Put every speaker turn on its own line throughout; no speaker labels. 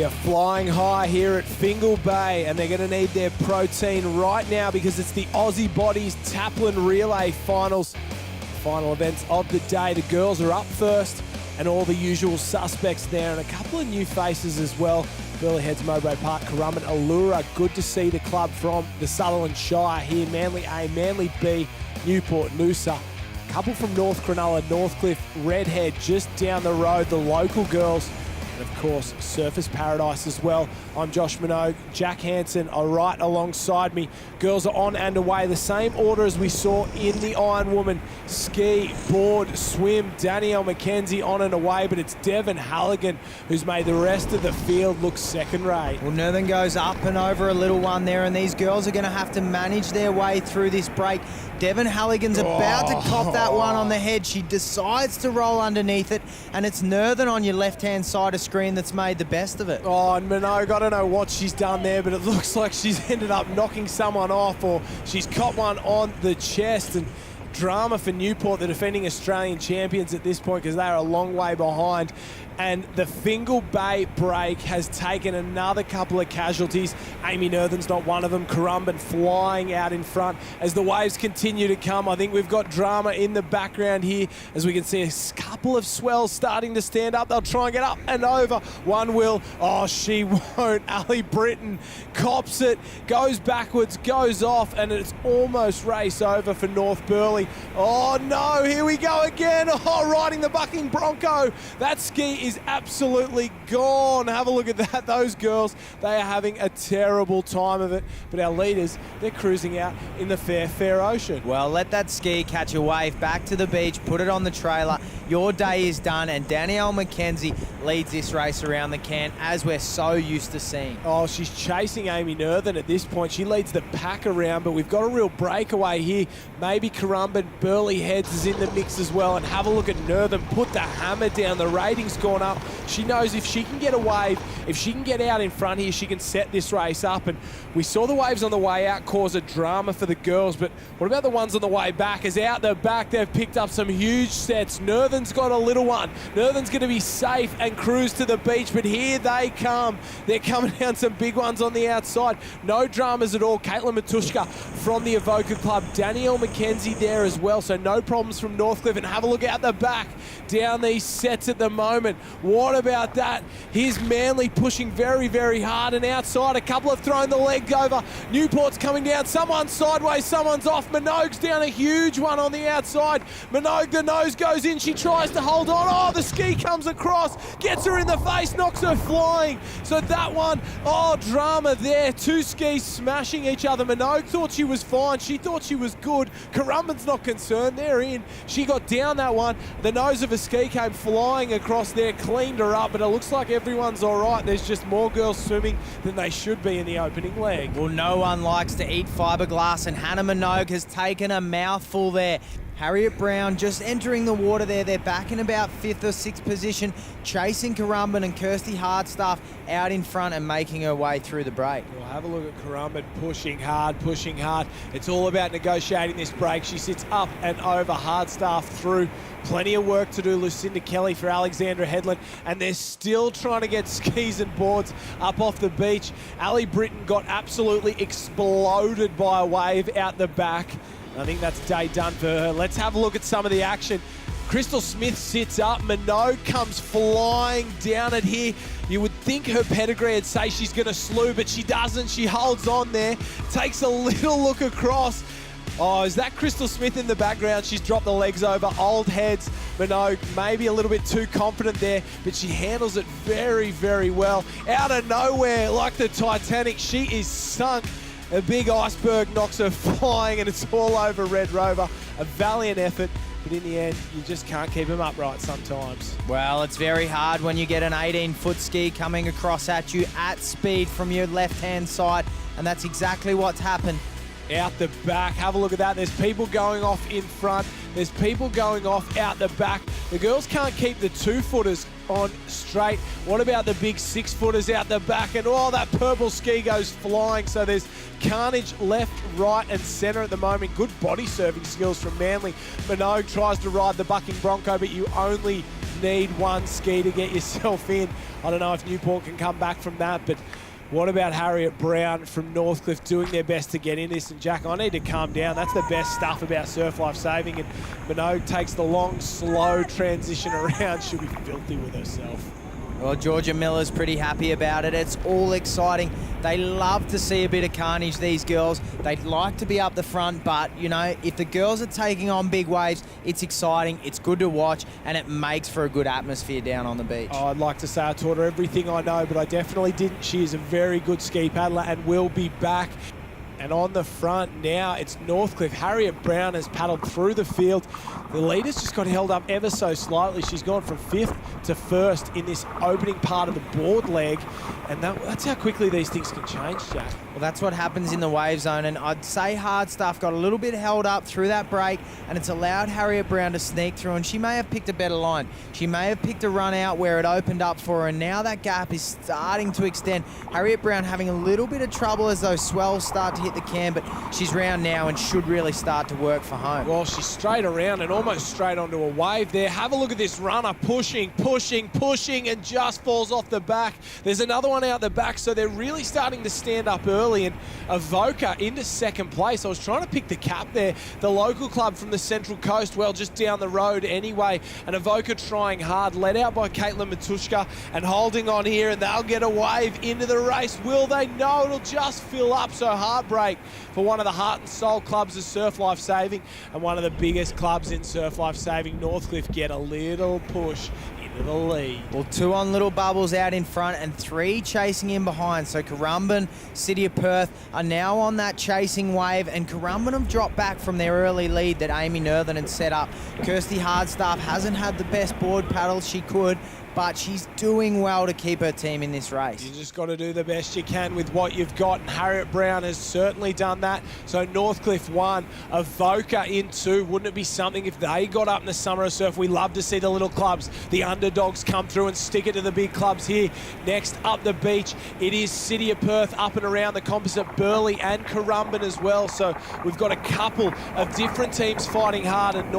They're flying high here at Fingal Bay, and they're going to need their protein right now because it's the Aussie Bodies Taplin Relay Finals. Final events of the day. The girls are up first, and all the usual suspects there, and a couple of new faces as well. Burleigh Heads, Mowbray Park, Currumbin, Allura. Good to see the club from the Sutherland Shire here. Manly A, Manly B, Newport, Noosa. A couple from North Cronulla, Northcliffe, Redhead, just down the road, the local girls. And of course, Surfers Paradise as well. I'm Josh Minogue, Jack Hansen are right alongside me. Girls are on and away. The same order as we saw in the Iron Woman. Ski, board, swim, Danielle McKenzie on and away, but it's Devon Halligan who's made the rest of the field look second rate.
Well, Northern goes up and over a little one there, and these girls are going to have to manage their way through this break. Devon Halligan's about to cop that one on the head. She decides to roll underneath it, and it's Northern on your left-hand side of screen that's made the best of it.
Oh, and Minogue, I don't know what she's done there, but it looks like she's ended up knocking someone off, or she's caught one on the chest. And drama for Newport, the defending Australian champions at this point, because they're a long way behind. And the Fingal Bay break has taken another couple of casualties. Amy Northern's not one of them. Currumbin flying out in front as the waves continue to come. I think we've got drama in the background here as we can see a couple of swells starting to stand up. They'll try and get up and over. One will. Oh, she won't. Ali Britton cops it, goes backwards, goes off, and it's almost race over for North Burleigh. Oh no, here we go again. Oh, riding the bucking Bronco. That ski is absolutely gone. Have a look at that. Those girls, they are having a terrible time of it. But our leaders, they're cruising out in the fair ocean.
Well, let that ski catch a wave back to the beach, put it on the trailer. Your day is done, and Danielle McKenzie leads this race around the can, as we're so used to seeing.
Oh, she's chasing Amy Northern at this point. She leads the pack around, but we've got a real breakaway here. Maybe Currumbin, Burleigh Heads is in the mix as well. And have a look at Northern, put the hammer down. The rating's gone up. She knows if she can get a wave, if she can get out in front here, she can set this race up. And we saw the waves on the way out cause a drama for the girls, but what about the ones on the way back? As out the back, they've picked up some huge sets. Northern's got a little one. Northern's going to be safe and cruise to the beach, but here they come. They're coming down some big ones on the outside. No dramas at all. Caitlin Matushka from the Evoca Club. Danielle McKenzie there as well, so no problems from Northcliffe. And have a look out the back down these sets at the moment. What about that? Here's Manly pushing very, very hard, and outside a couple have thrown the leg over. Newport's coming down. Someone's sideways, someone's off. Minogue's down a huge one on the outside. Minogue, the nose goes in. She tries to hold on. Oh, the ski comes across, gets her in the face, knocks her flying. So that one, oh, drama there. Two skis smashing each other. Minogue thought she was fine. She thought she was good. Currumbin's not concerned. They're in. She got down that one. The nose of a ski came flying across there, cleaned her up, but it looks like everyone's all right. There's just more girls swimming than they should be in the opening leg.
Well, no one likes to eat fiberglass, and Hannah Minogue has taken a mouthful there. Harriet Brown just entering the water there. They're back in about 5th or 6th position, chasing Currumbin, and Kirsty Hardstaff out in front and making her way through the break.
Well, have a look at Currumbin pushing hard, pushing hard. It's all about negotiating this break. She sits up and over, Hardstaff through. Plenty of work to do. Lucinda Kelly for Alexandra Headland, and they're still trying to get skis and boards up off the beach. Ali Britton got absolutely exploded by a wave out the back. I think that's day done for her. Let's have a look at some of the action. Crystal Smith sits up. Minogue comes flying down it here. You would think her pedigree would say she's going to slew, but she doesn't. She holds on there, takes a little look across. Oh, is that Crystal Smith in the background? She's dropped the legs over. Old heads. Minogue maybe a little bit too confident there, but she handles it very, very well. Out of nowhere, like the Titanic, she is sunk. A big iceberg knocks her flying, and it's all over Red Rover. A valiant effort, but in the end, you just can't keep them upright sometimes.
Well, it's very hard when you get an 18-foot ski coming across at you at speed from your left-hand side, and that's exactly what's happened.
Out the back, have a look at that. There's people going off in front. There's people going off out the back. The girls can't keep the 2-footers on straight. What about the big 6-footers out the back? And oh, that purple ski goes flying. So there's carnage left, right and centre at the moment. Good body serving skills from Manly. Minogue tries to ride the bucking Bronco, but you only need one ski to get yourself in. I don't know if Newport can come back from that, but what about Harriet Brown from Northcliffe doing their best to get in this? And Jack, I need to calm down. That's the best stuff about Surf Life Saving. And Minogue takes the long, slow transition around. She'll be filthy with herself.
Well, Georgia Miller's pretty happy about it. It's all exciting. They love to see a bit of carnage, these girls. They'd like to be up the front, but, you know, if the girls are taking on big waves, it's exciting, it's good to watch, and it makes for a good atmosphere down on the beach.
Oh, I'd like to say I taught her everything I know, but I definitely didn't. She is a very good ski paddler and will be back. And on the front now, it's Northcliffe. Harriet Brown has paddled through the field. The leader's just got held up ever so slightly. She's gone from 5th to 1st in this opening part of the board leg. And that's how quickly these things can change, Jack.
Well, that's what happens in the wave zone. And I'd say Hard Stuff got a little bit held up through that break, and it's allowed Harriet Brown to sneak through. And she may have picked a better line. She may have picked a run out where it opened up for her. And now that gap is starting to extend. Harriet Brown having a little bit of trouble as those swells start to hit the can, but she's round now and should really start to work for home.
Well, she's straight around and almost straight onto a wave there. Have a look at this runner pushing, and just falls off the back. There's another one out the back, so they're really starting to stand up early. And Avoca into 2nd place. I was trying to pick the cap there. The local club from the Central Coast, well, just down the road anyway. And Avoca trying hard, led out by Caitlin Matushka and holding on here, and they'll get a wave into the race. Will they? No, it'll just fill up. So heartbreak for one of the heart and soul clubs of Surf Life Saving and one of the biggest clubs in Surf Life Saving. Northcliffe get a little push into the lead.
Well, 2 on Little Bubbles out in front and 3 chasing in behind. So Currumbin, City of Perth are now on that chasing wave, and Currumbin have dropped back from their early lead that Amy Northern had set up. Kirsty Hardstaff hasn't had the best board paddles she could, but she's doing well to keep her team in this race.
You just got to do the best you can with what you've got, and Harriet Brown has certainly done that. So Northcliffe 1, Avoca in 2. Wouldn't it be something if they got up in the summer of surf? We love to see the little clubs, the underdogs come through and stick it to the big clubs here. Next up the beach, it is City of Perth up and around the composite, Burleigh and Currumbin as well. So we've got a couple of different teams fighting hard, and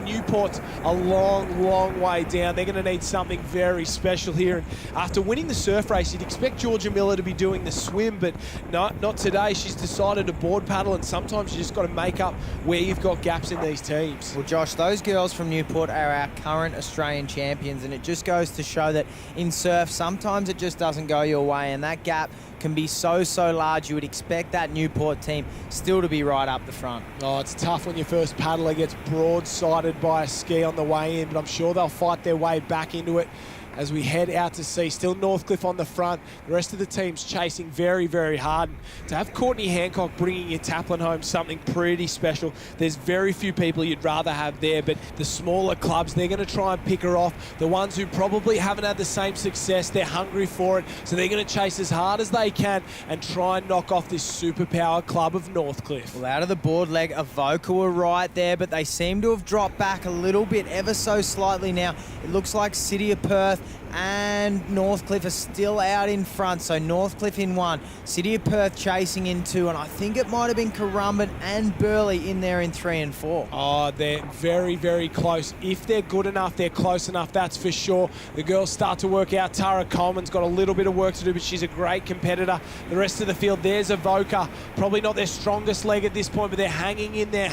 Newport's a long, long way down. They're going to need something very special here. And after winning the surf race, you'd expect Georgia Miller to be doing the swim, but not today. She's decided to board paddle, and sometimes you just got to make up where you've got gaps in these teams.
Well, Josh, those girls from Newport are our current Australian champions, and it just goes to show that in surf, sometimes it just doesn't go your way, and that gap can be so large. You would expect that Newport team still to be right up the front.
Oh, it's tough when your first paddler gets broadsided by a ski on the way in, but I'm sure they'll fight their way back into it as we head out to sea. Still Northcliffe on the front. The rest of the team's chasing very, very hard. To have Courtney Hancock bringing your Taplin home, something pretty special. There's very few people you'd rather have there, but the smaller clubs, they're going to try and pick her off. The ones who probably haven't had the same success, they're hungry for it, so they're going to chase as hard as they can and try and knock off this superpower club of Northcliffe.
Well, out of the board leg, Avoca were right there, but they seem to have dropped back a little bit, ever so slightly now. It looks like City of Perth and Northcliffe are still out in front. So Northcliffe in 1, City of Perth chasing in 2, and I think it might have been Currumbin and Burleigh in there in 3 and 4.
Oh, they're very, very close. If they're good enough, they're close enough, that's for sure. The girls start to work out. Tara Coleman's got a little bit of work to do, but she's a great competitor. The rest of the field, there's Avoca. Probably not their strongest leg at this point, but they're hanging in there,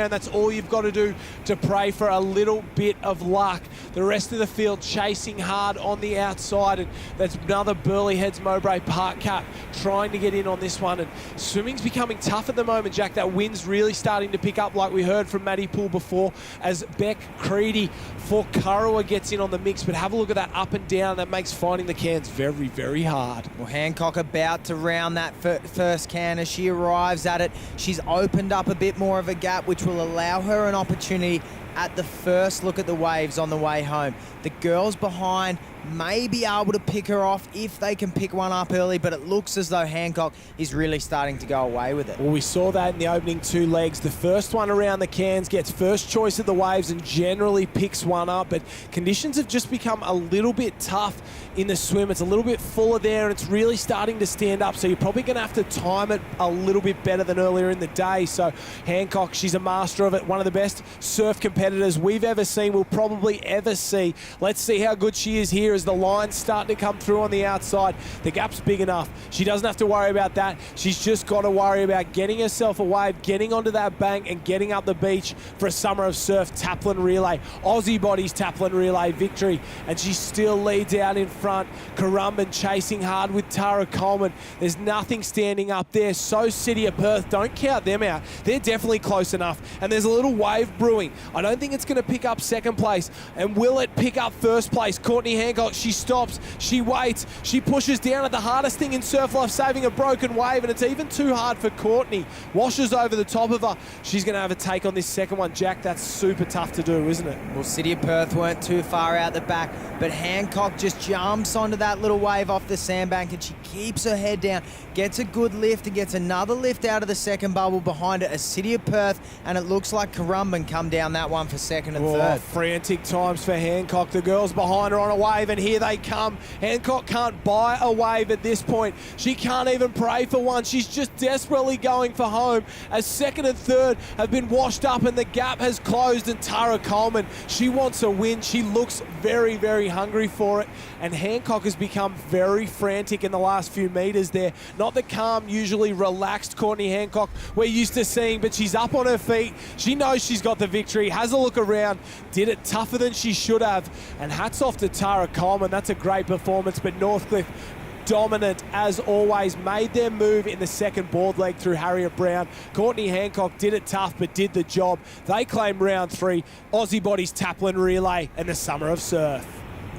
and that's all you've got to do to pray for a little bit of luck. The rest of the field chasing hard on the outside, and that's another Burleigh Heads Mowbray Park cap trying to get in on this one. And swimming's becoming tough at the moment, Jack. That wind's really starting to pick up, like we heard from Maddie Poole before, as Beck Creedy for Kurrawa gets in on the mix. But have a look at that up and down. That makes finding the cans very, very hard.
Well, Hancock about to round that first can. As she arrives at it, she's opened up a bit more of a gap, which will allow her an opportunity at the first look at the waves on the way home. The girls behind may be able to pick her off if they can pick one up early, but it looks as though Hancock is really starting to go away with it.
Well, we saw that in the opening 2 legs. The first one around the cans gets first choice at the waves and generally picks one up, but conditions have just become a little bit tough in the swim. It's a little bit fuller there and it's really starting to stand up, so you're probably going to have to time it a little bit better than earlier in the day. So Hancock, she's a master of it, one of the best surf competitors we've ever seen, we'll probably ever see. Let's see how good she is here as the line's starting to come through on the outside. The gap's big enough. She doesn't have to worry about that. She's just got to worry about getting herself a wave, getting onto that bank and getting up the beach for a Summer of Surf Taplin relay. Aussie Bodies Taplin relay victory, and she still leads out in front. Currumbin chasing hard with Tara Coleman. There's nothing standing up there. So City of Perth, don't count them out. They're definitely close enough, and there's a little wave brewing. I don't think it's going to pick up second place, and will it pick up first place? Courtney Hancock, she stops, she waits, she pushes down at the hardest thing in surf life, saving a broken wave, and it's even too hard for Courtney. Washes over the top of her. She's going to have a take on this second one. Jack, that's super tough to do, isn't it?
Well, City of Perth weren't too far out the back, but Hancock just jumps onto that little wave off the sandbank and she keeps her head down, gets a good lift and gets another lift out of the second bubble behind it, a City of Perth, and it looks like Currumbin come down that one for second and third.
Frantic times for Hancock. The girls behind her on a wave, and here they come. Hancock can't buy a wave at this point. She can't even pray for one. She's just desperately going for home as second and third have been washed up and the gap has closed, and Tara Coleman, she wants a win. She looks very, very hungry for it, and Hancock has become very frantic in the last few meters there. Not the calm, usually relaxed Courtney Hancock we're used to seeing, but she's up on her feet. She knows she's got the victory, has a look around, did it tougher than she should have, and hats off to Tara Coleman. That's a great performance, but Northcliffe dominant as always, made their move in the second board leg through Harriet Brown. Courtney Hancock did it tough but did the job. They claim round 3. Aussie Bodies Taplin relay and the Summer of Surf.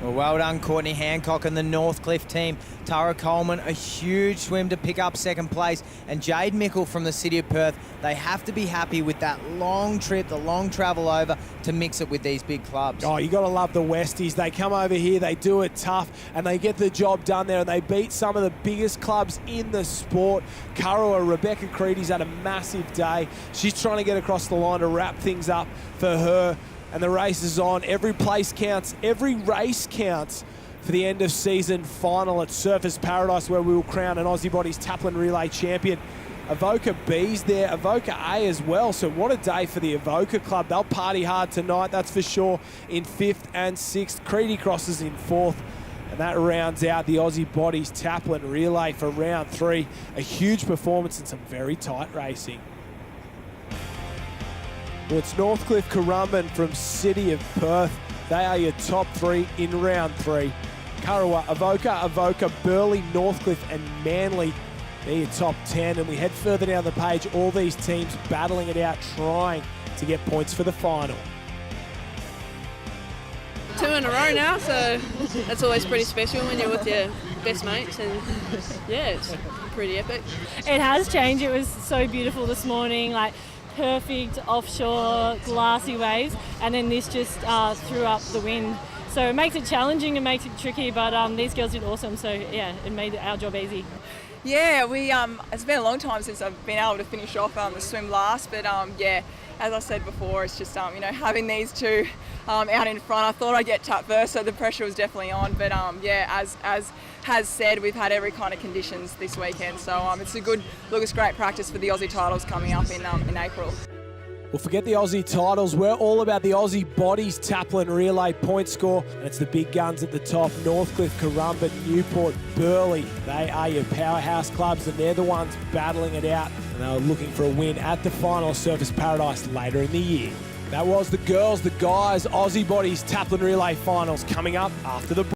Well done, Courtney Hancock and the Northcliffe team. Tara Coleman, a huge swim to pick up second place. And Jade Mickle from the City of Perth, they have to be happy with that long trip, the long travel over to mix it with these big clubs.
Oh, you got to love the Westies. They come over here, they do it tough, and they get the job done there, and they beat some of the biggest clubs in the sport. Kurrawa, Rebecca Creedy's had a massive day. She's trying to get across the line to wrap things up for her. And the race is on. Every place counts. Every race counts for the end of season final at Surfers Paradise, where we will crown an Aussie Bodies Taplin Relay champion. Avoca B's there, Avoca A as well. So what a day for the Avoca Club. They'll party hard tonight, that's for sure, in 5th and 6th. Creedy crosses in 4th. And that rounds out the Aussie Bodies Taplin Relay for round 3. A huge performance and some very tight racing. Well, it's Northcliffe Currumbin from City of Perth. They are your top 3 in round 3. Kurrawa, Avoca, Burleigh, Northcliffe and Manly, they're your top 10. And we head further down the page, all these teams battling it out, trying to get points for the final.
2 in a row now, so that's always pretty special when you're with your best mates, and yeah, it's pretty epic.
It has changed. It was so beautiful this morning, like perfect offshore glassy waves, and then this just threw up the wind. So it makes it challenging and makes it tricky, but these girls did awesome, so yeah, it made our job easy.
Yeah, it's been a long time since I've been able to finish off the swim last, but yeah, as I said before, it's just having these two out in front. I thought I'd get tapped first, so the pressure was definitely on. But yeah, as has said, we've had every kind of conditions this weekend, so it's a good look. It's great practice for the Aussie titles coming up in April.
Well, forget the Aussie titles. We're all about the Aussie Bodies Taplin Relay point score. And it's the big guns at the top. Northcliffe, Currumbin, Newport, Burleigh. They are your powerhouse clubs, and they're the ones battling it out. And they're looking for a win at the final Surfers Paradise later in the year. That was the girls, the guys, Aussie Bodies Taplin Relay finals coming up after the break.